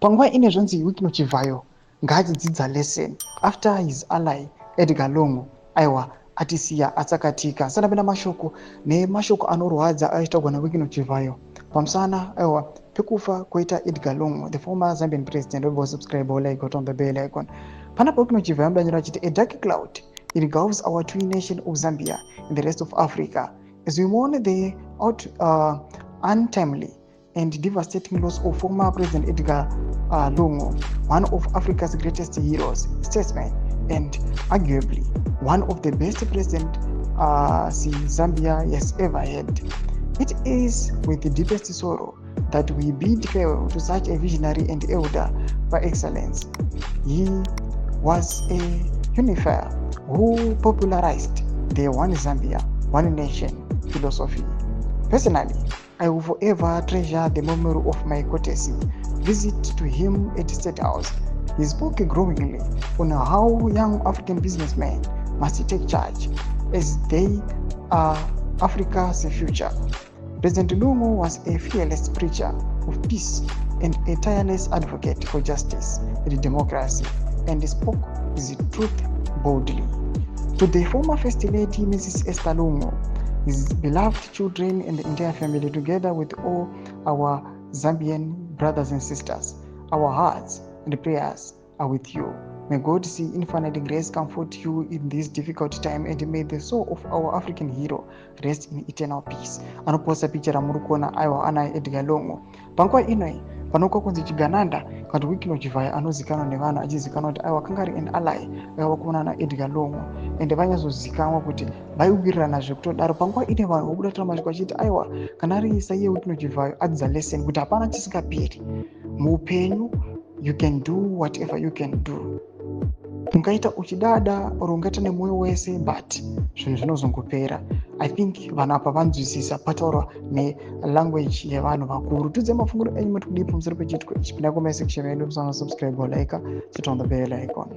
panguva ine zvanzi Wycliffe Chivhayo ngaachidzidza lesson after his ally Edgar Lungu aiwa atisiya atsakatika. Asana mashoko nemashoko anorwadza aitaurwa naWycliffe Chivhayo pamusana aiwa pekufa kwoita Edgar Lungu, the former Zambian president. Subscribe or like on the bell icon. Panapo Wycliffe Chivhayo amudanyira achiti a dark cloud engulfs our twin nation of Zambia and the rest of Africa as we mourn the untimely and devastating loss of former President Edgar Lungu, one of Africa's greatest heroes, statesmen, and arguably one of the best presidents Zambia has ever had. It is with the deepest sorrow that we bid farewell to such a visionary and elder by excellence. He was a unifier who popularized the one Zambia, one nation philosophy. Personally, I will forever treasure the memory of my courtesy visit to him at State House. He spoke glowingly on how young African businessmen must take charge as they are Africa's future. President Lungu was a fearless preacher of peace and a tireless advocate for justice and democracy, and spoke his truth boldly. To the former First Lady, Mrs. Esther Lungu, his beloved children and the entire family, together with all our Zambian brothers and sisters, our hearts and prayers are with you. May God see infinite grace comfort you in this difficult time, and may the soul of our African hero rest in eternal peace. Anoposa picha muri kuona aiwa ana Edgar Lungu. Panguva inoi panokuwa kunzi Chigananda kuti Wycliffe Chivhayo anozikanwa nevanhu achizikanwa kuti aiwa kanga ari an ally aiwa kuona na Edgar Lungu, ende vanyazozikanwa kuti vaiwirirana zvekutodaro. Panguva ine vanhu vobuda tramashika vachiti aiwa kana ari isa iye Wycliffe Chivhayo adzidza lesson kuti hapana chisingaperi muupenyu. You can do whatever you can do. Ungaita uchidada or ungaita nemoyo wese, but zvinhu zvinozongopera. I think vanhu apa vanzwisisa pataurwa nelanguage yevanhu vakuru. Tudze mafunguro enyu kuti kudii pamusoro pechitiko ichi. Pinda comment section yedu, subscribe or like, sit on the bell icon.